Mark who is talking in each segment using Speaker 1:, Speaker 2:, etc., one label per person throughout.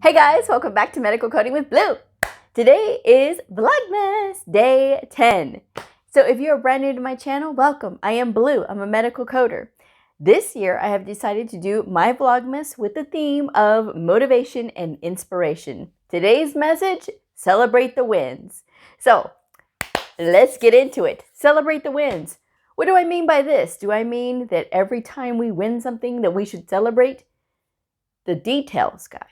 Speaker 1: Hey guys, welcome back to Medical Coding with Blue. Today is Vlogmas Day 10. So if you're brand new to my channel, welcome. I am Blue. I'm a medical coder. This year, I have decided to do my Vlogmas with the theme of motivation and inspiration. Today's message, celebrate the wins. So let's get into it. Celebrate the wins. What do I mean by this? Do I mean that every time we win something that we should celebrate? The details, guys.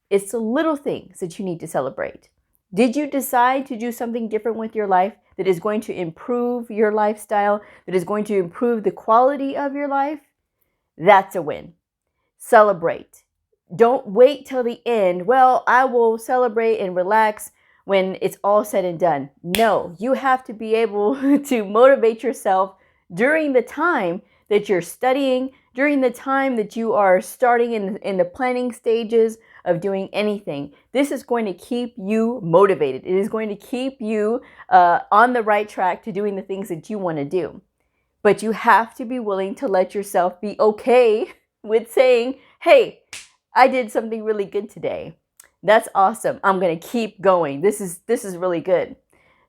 Speaker 1: It's the little things that you need to celebrate. Did you decide to do something different with your life that is going to improve your lifestyle, that is going to improve the quality of your life? That's a win. Celebrate. Don't wait till the end. Well, I will celebrate and relax when it's all said and done. No, you have to be able to motivate yourself during the time that you're studying, during the time that you are starting in the planning stages of doing anything. This is going to keep you motivated. It is going to keep you on the right track to doing the things that you want to do. But you have to be willing to let yourself be okay with saying, hey, I did something really good today. That's awesome. I'm going to keep going. This is really good.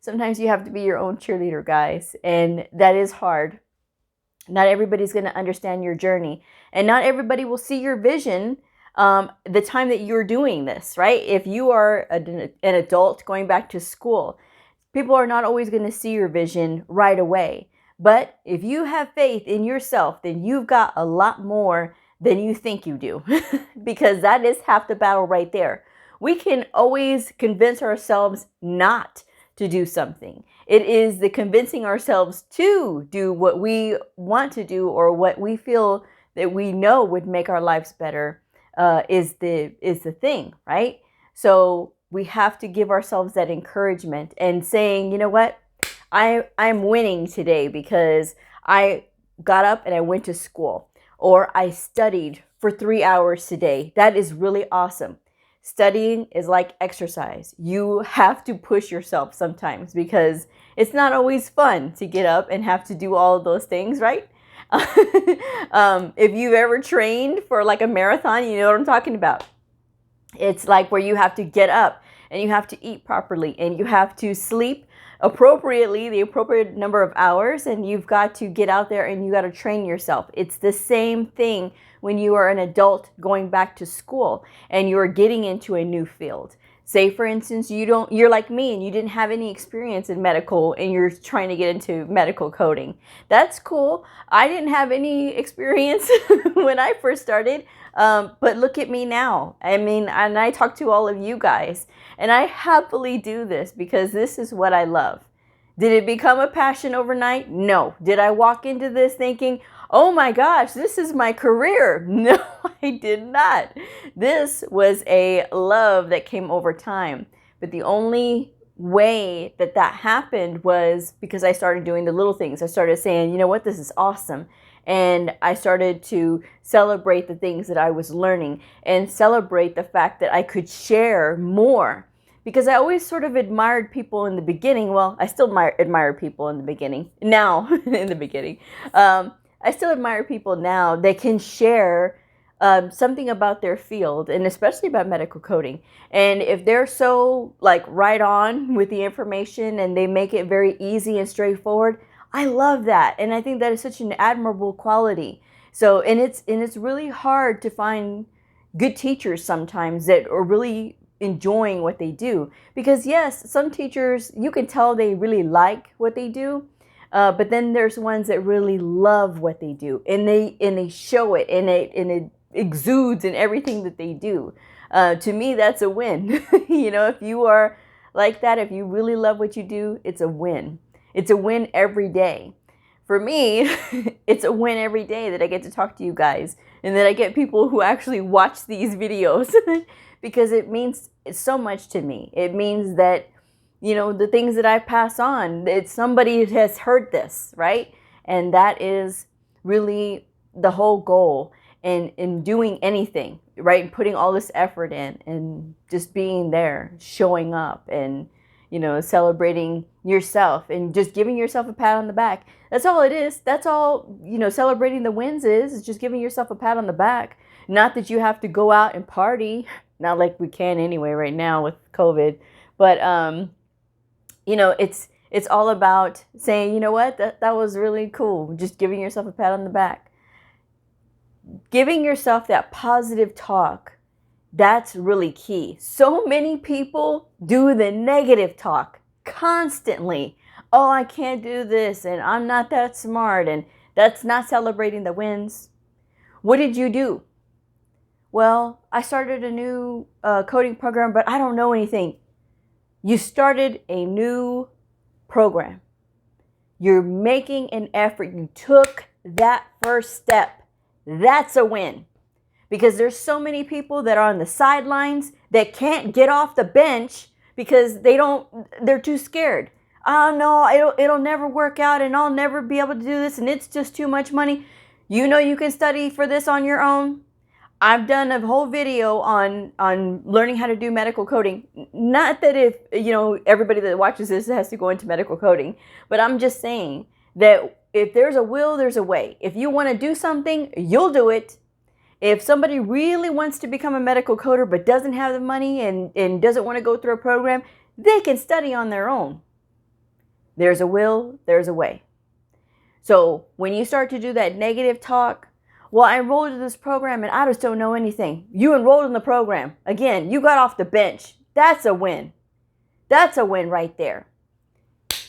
Speaker 1: Sometimes you have to be your own cheerleader, guys, and that is hard. Not everybody's going to understand your journey, and not everybody will see your vision the time that you're doing this, right? If you are an adult going back to school, people are not always going to see your vision right away. But if you have faith in yourself, then you've got a lot more than you think you do, because that is half the battle right there. We can always convince ourselves not to do something. It is the convincing ourselves to do what we want to do or what we feel that we know would make our lives better is the thing, right? So we have to give ourselves that encouragement and saying, you know what, I'm winning today because I got up and I went to school, or I studied for 3 hours today. That is really awesome. Studying is like exercise. You have to push yourself sometimes because it's not always fun to get up and have to do all of those things, right? If you've ever trained for like a marathon, you know what I'm talking about. It's like where you have to get up and you have to eat properly and you have to sleep appropriately, the appropriate number of hours, and you've got to get out there and you got to train yourself. It's the same thing when you are an adult going back to school and you're getting into a new field. Say for instance, you're like me and you didn't have any experience in medical and you're trying to get into medical coding. That's cool. I didn't have any experience when I first started, but look at me now. I mean, and I talk to all of you guys, and I happily do this because this is what I love. Did it become a passion overnight? No. Did I walk into this thinking, oh my gosh, this is my career? No, I did not. This was a love that came over time. But the only way that happened was because I started doing the little things. I started saying, you know what, this is awesome. And I started to celebrate the things that I was learning and celebrate the fact that I could share more. Because I always sort of admired people in the beginning. Well, I still admire people in the beginning. Now, in the beginning. I still admire people now that can share something about their field, and especially about medical coding. And if they're so like right on with the information and they make it very easy and straightforward, I love that. And I think that is such an admirable quality. So, and it's really hard to find good teachers sometimes that are really enjoying what they do. Because yes, some teachers, you can tell they really like what they do. But then there's ones that really love what they do, and they show it, and it exudes in everything that they do. To me, that's a win. You know, if you are like that, if you really love what you do, it's a win. It's a win every day. For me, it's a win every day that I get to talk to you guys, and that I get people who actually watch these videos because it means so much to me. It means that, you know, the things that I pass on, it's somebody has heard this, right? And that is really the whole goal in doing anything, right? And putting all this effort in and just being there, showing up and, you know, celebrating yourself and just giving yourself a pat on the back. That's all it is. That's all, you know, celebrating the wins is just giving yourself a pat on the back. Not that you have to go out and party, Not like we can anyway right now with COVID. But, you know, it's all about saying, you know what, that was really cool. Just giving yourself a pat on the back. Giving yourself that positive talk, that's really key. So many people do the negative talk constantly. Oh, I can't do this, and I'm not that smart, and that's not celebrating the wins. What did you do? Well, I started a new coding program, but I don't know anything. You started a new program. You're making an effort. You took that first step. That's a win. Because there's so many people that are on the sidelines that can't get off the bench because they're too scared. Oh no, it'll never work out, and I'll never be able to do this, and it's just too much money. You know you can study for this on your own. I've done a whole video on learning how to do medical coding. Not that if, you know, everybody that watches this has to go into medical coding, but I'm just saying that if there's a will, there's a way. If you want to do something, you'll do it. If somebody really wants to become a medical coder but doesn't have the money and doesn't want to go through a program, they can study on their own. There's a will, there's a way. So when you start to do that negative talk, well, I enrolled in this program and I just don't know anything. You enrolled in the program. Again, you got off the bench. That's a win. That's a win right there.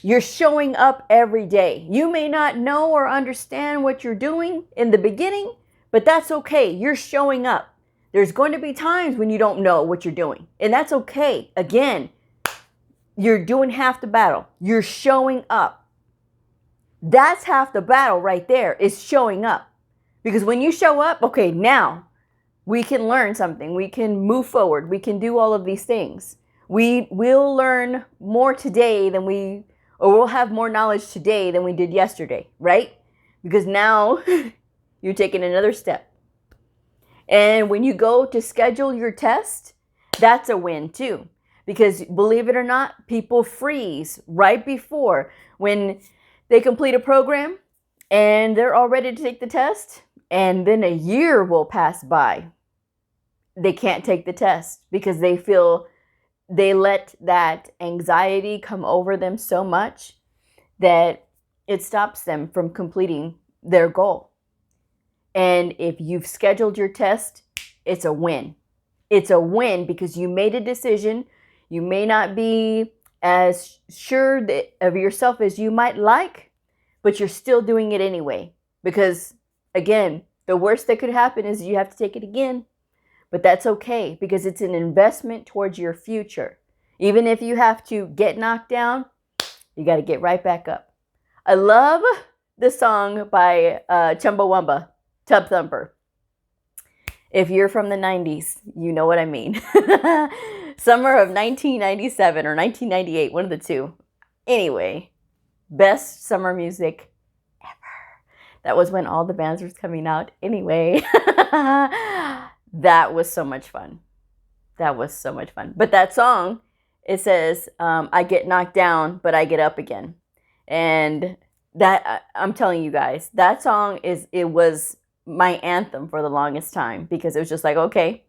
Speaker 1: You're showing up every day. You may not know or understand what you're doing in the beginning, but that's okay. You're showing up. There's going to be times when you don't know what you're doing, and that's okay. Again, you're doing half the battle. You're showing up. That's half the battle right there, is showing up. Because when you show up, okay, now we can learn something. We can move forward. We can do all of these things. We will learn more today or we'll have more knowledge today than we did yesterday, right? Because now you're taking another step. And when you go to schedule your test, that's a win too. Because believe it or not, people freeze right before when they complete a program and they're all ready to take the test. And then a year will pass by. They can't take the test because they feel they let that anxiety come over them so much that it stops them from completing their goal. And if you've scheduled your test, it's a win. It's a win because you made a decision. You may not be as sure of yourself as you might like, but you're still doing it anyway. Because again, the worst that could happen is you have to take it again. But that's okay because it's an investment towards your future. Even if you have to get knocked down, you got to get right back up. I love the song by Chumbawamba, Tub Thumper. If you're from the 90s, you know what I mean. Summer of 1997 or 1998, one of the two. Anyway, best summer music ever. That was when all the bands were coming out anyway. That was so much fun. That was so much fun. But that song, it says, I get knocked down, but I get up again. And that, I'm telling you guys, that song was my anthem for the longest time because it was just like, okay,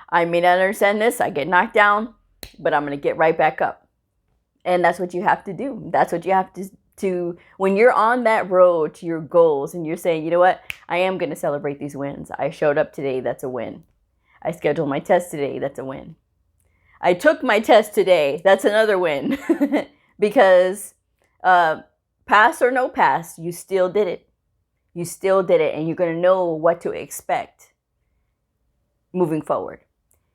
Speaker 1: I may not understand this. I get knocked down, but I'm going to get right back up. And that's what you have to do. That's what you have to when you're on that road to your goals and you're saying, you know what, I am going to celebrate these wins. I showed up today. That's a win. I scheduled my test today. That's a win. I took my test today. That's another win. Because pass or no pass, you still did it. You still did it, and you're going to know what to expect moving forward.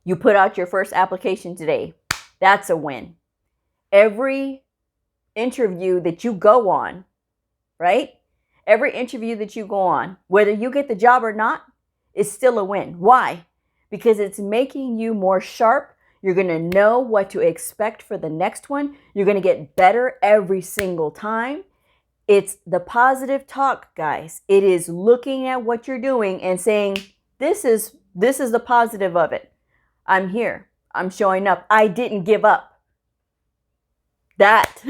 Speaker 1: You put out your first application today. That's a win. Every interview that you go on, right? Every interview that you go on, whether you get the job or not, is still a win. Why? Because it's making you more sharp. You're going to know what to expect for the next one. You're going to get better every single time. It's the positive talk, guys. It is looking at what you're doing and saying, this is the positive of it. I'm here. I'm showing up. I didn't give up. That,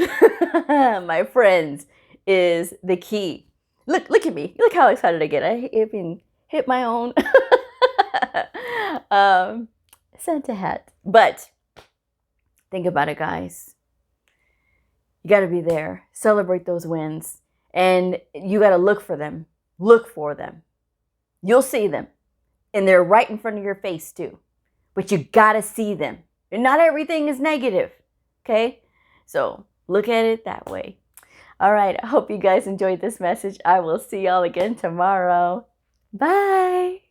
Speaker 1: my friends, is the key. Look at me. Look how excited I get. I even hit my own Santa hat. But think about it, guys. You got to be there. Celebrate those wins. And you got to look for them. Look for them. You'll see them. And they're right in front of your face too. But you got to see them. And not everything is negative. Okay? So look at it that way. All right. I hope you guys enjoyed this message. I will see y'all again tomorrow. Bye.